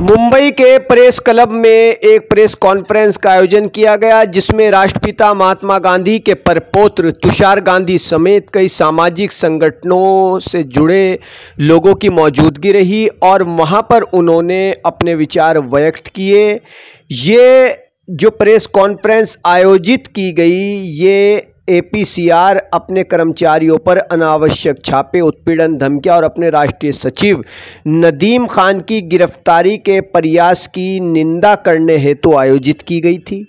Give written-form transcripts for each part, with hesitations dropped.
मुंबई के press club में एक प्रेस कॉन्फ्रेंस का आयोजन किया गया, जिसमें राष्ट्रपिता महात्मा गांधी के परपौत्र तुषार गांधी समेत कई सामाजिक संगठनों से जुड़े लोगों की मौजूदगी रही और वहां पर उन्होंने अपने विचार व्यक्त किए। ये जो प्रेस कॉन्फ्रेंस आयोजित की गई, ये APCR अपने कर्मचारियों पर अनावश्यक छापे, उत्पीड़न, धमकियां और अपने राष्ट्रीय सचिव नदीम खान की गिरफ्तारी के प्रयास की निंदा करने हेतु आयोजित की गई थी,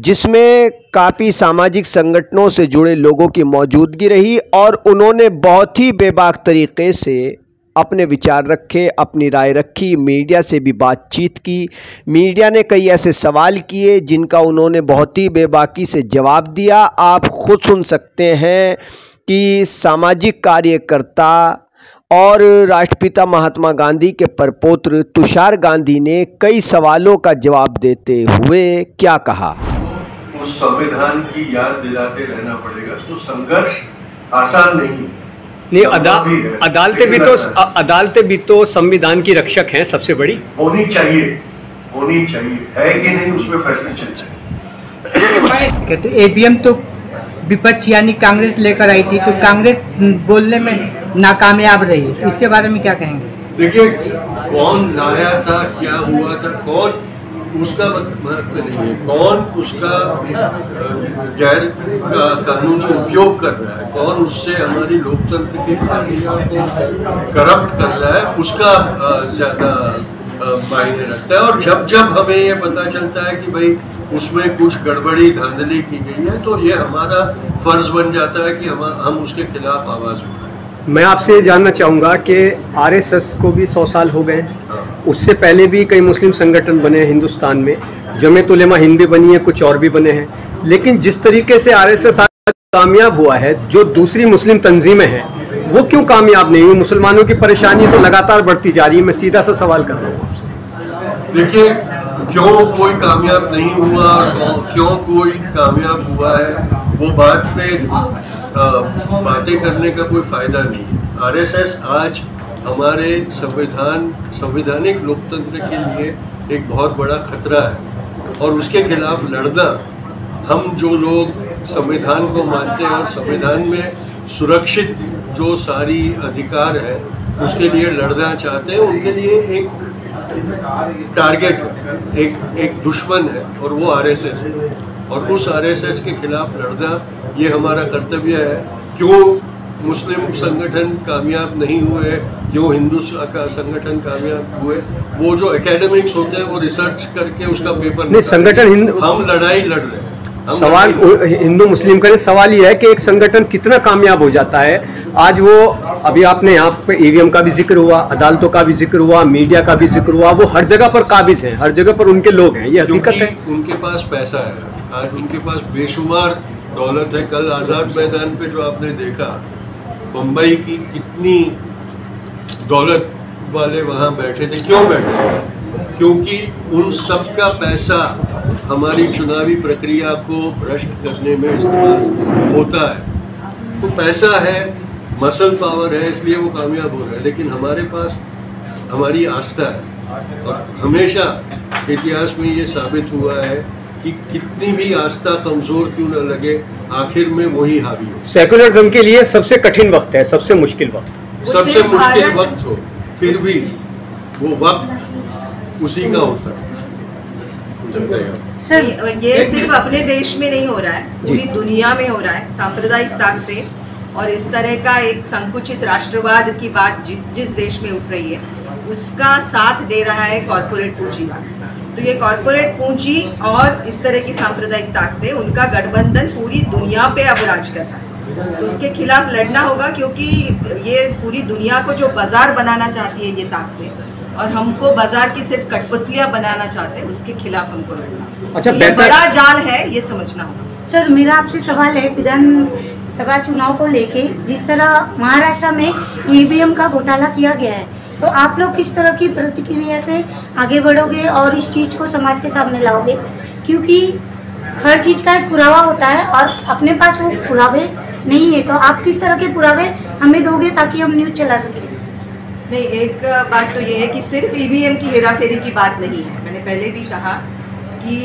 जिसमें काफ़ी सामाजिक संगठनों से जुड़े लोगों की मौजूदगी रही और उन्होंने बहुत ही बेबाक तरीके से अपने विचार रखे, अपनी राय रखी, मीडिया से भी बातचीत की। मीडिया ने कई ऐसे सवाल किए जिनका उन्होंने बहुत ही बेबाकी से जवाब दिया। आप खुद सुन सकते हैं कि सामाजिक कार्यकर्ता और राष्ट्रपिता महात्मा गांधी के परपौत्र तुषार गांधी ने कई सवालों का जवाब देते हुए क्या कहा। उस संविधान की याद दिलाते रहना पड़ेगा, तो संघर्ष आसान नहीं। अदालतें भी तो संविधान की रक्षक हैं, सबसे बड़ी होनी चाहिए है कि नहीं, उसमें फैसले चलते। तो APM तो विपक्ष यानी कांग्रेस लेकर आई थी, तो कांग्रेस बोलने में नाकामयाब रही, इसके बारे में क्या कहेंगे? देखिए, कौन लाया था, क्या हुआ था, कौन उसका महत्व नहीं है, कौन उसका गैर कानूनी उपयोग कर रहा है, कौन उससे हमारी लोकतंत्र की प्रक्रिया को करप्ट कर रहा है, उसका ज्यादा मायने रखता है। और जब जब हमें ये पता चलता है कि भाई उसमें कुछ गड़बड़ी धांधली की गई है, तो ये हमारा फर्ज बन जाता है कि हम उसके खिलाफ आवाज उठाएं। मैं आपसे जानना चाहूँगा कि RSS को भी 100 साल हो गए, उससे पहले भी कई मुस्लिम संगठन बने हैं हिंदुस्तान में, जमीयत उलेमा हिंद भी बनी है, कुछ और भी बने हैं, लेकिन जिस तरीके से RSS कामयाब हुआ है, जो दूसरी मुस्लिम तंजीमें हैं वो क्यों कामयाब नहीं हुई? मुसलमानों की परेशानी तो लगातार बढ़ती जा रही है। मैं सीधा सा सवाल कर रहा हूँ आपसे। देखिए, क्यों कोई कामयाब नहीं हुआ और क्यों कोई कामयाब हुआ है, वो बात पे बातें करने का कोई फायदा नहीं है। RSS आज हमारे संवैधानिक लोकतंत्र के लिए एक बहुत बड़ा खतरा है और उसके खिलाफ लड़ना, हम जो लोग संविधान को मानते हैं और संविधान में सुरक्षित जो सारी अधिकार है उसके लिए लड़ना चाहते हैं, उनके लिए एक टारगेट है, एक दुश्मन है और वो RSS है। और उस RSS के खिलाफ लड़ना ये हमारा कर्तव्य है। क्यों मुस्लिम संगठन कामयाब नहीं हुए, क्यों हिंदू का संगठन कामयाब हुए, वो जो एकेडमिक्स होते हैं वो रिसर्च करके उसका पेपर नहीं, संगठन हम लड़ाई लड़ रहे हैं। सवाल हिंदू मुस्लिम का सवाल ये है कि एक संगठन कितना कामयाब हो जाता है। आज वो अभी आपने यहाँ पे EVM का भी जिक्र हुआ, अदालतों का भी जिक्र हुआ, मीडिया का भी जिक्र हुआ, वो हर जगह पर काबिज हैं, हर जगह पर उनके लोग हैं, ये हकीकत है। उनके पास पैसा है, आज उनके पास बेशुमार दौलत है। कल आज़ाद मैदान पे जो आपने देखा, मुंबई की कितनी दौलत वाले वहाँ बैठे थे। क्यों बैठे? क्योंकि उन सब का पैसा हमारी चुनावी प्रक्रिया को भ्रष्ट करने में इस्तेमाल होता है। तो पैसा है, मसल पावर है, इसलिए वो कामयाब हो रहा है। लेकिन हमारे पास हमारी आस्था है और हमेशा इतिहास में ये साबित हुआ है कि कितनी भी आस्था कमजोर क्यों न लगे, आखिर में वही हावी हो। सेकुलरिज्म के लिए सबसे कठिन वक्त है, सबसे मुश्किल वक्त, सबसे मुश्किल वक्त हो, फिर भी वो वक्त उसी का होता है। सर, ये सिर्फ अपने देश में नहीं हो रहा है, पूरी दुनिया में हो रहा है। सांप्रदायिक ताकतें और इस तरह का एक संकुचित राष्ट्रवाद की बात जिस देश में उठ रही है, उसका साथ दे रहा है कॉर्पोरेट पूंजीवाद। तो ये कॉर्पोरेट पूंजी और इस तरह की सांप्रदायिक ताकतें, उनका गठबंधन पूरी दुनिया पे अब राज कर रहा है। तो उसके खिलाफ लड़ना होगा, क्योंकि ये पूरी दुनिया को जो बाजार बनाना चाहती है ये ताकतें, और हमको बाजार की सिर्फ कठपुतलियां बनाना चाहते हैं, उसके खिलाफ हमको लड़ना। अच्छा, ये बड़ा जाल है, ये समझना होगा। सर, मेरा आपसे सवाल है, विधानसभा चुनाव को लेके जिस तरह महाराष्ट्र में EVM का घोटाला किया गया है, तो आप लोग किस तरह की प्रतिक्रिया से आगे बढ़ोगे और इस चीज को समाज के सामने लाओगे? क्योंकि हर चीज का एक पुरावा होता है और अपने पास वो पुरावे नहीं है, तो आप किस तरह के पुरावे हमें दोगे ताकि हम न्यूज चला सकें? नहीं, एक बात तो ये है कि सिर्फ ईवीएम की हेराफेरी की बात नहीं है। मैंने पहले भी कहा कि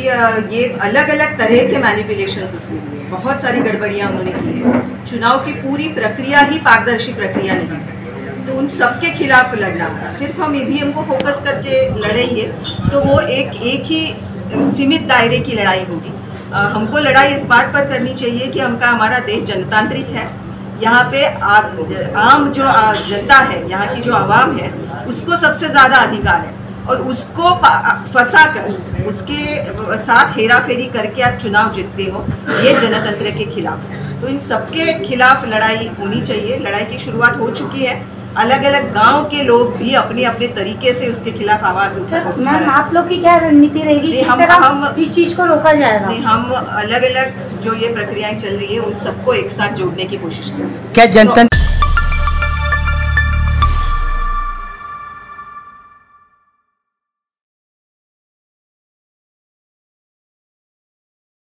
ये अलग अलग तरह के मैनिपुलेशंस उसमें हुए, बहुत सारी गड़बड़ियां उन्होंने की है। चुनाव की पूरी प्रक्रिया ही पारदर्शी प्रक्रिया नहीं है, तो उन सबके खिलाफ लड़ना होगा। सिर्फ हम ईवीएम को फोकस करके लड़ेंगे तो वो एक ही सीमित दायरे की लड़ाई होगी। हमको लड़ाई इस बात पर करनी चाहिए कि हमारा देश जनतांत्रिक है। यहाँ पे आम जो जनता है, यहाँ की जो आवाम है, उसको सबसे ज़्यादा अधिकार है और उसको फंसा कर उसके साथ हेरा फेरी करके आप चुनाव जीतते हो, ये जनतंत्र के खिलाफ है। तो इन सबके खिलाफ लड़ाई होनी चाहिए। लड़ाई की शुरुआत हो चुकी है, अलग अलग गांव के लोग भी अपने अपने तरीके से उसके खिलाफ आवाज उठा। मैम, आप लोग की क्या रणनीति रहेगी, किस तरह इस चीज को रोका जाएगा? नहीं, हम अलग अलग जो ये प्रक्रियाएं चल रही है उन सबको एक साथ जोड़ने की कोशिश करेंगे। क्या जनतंत्र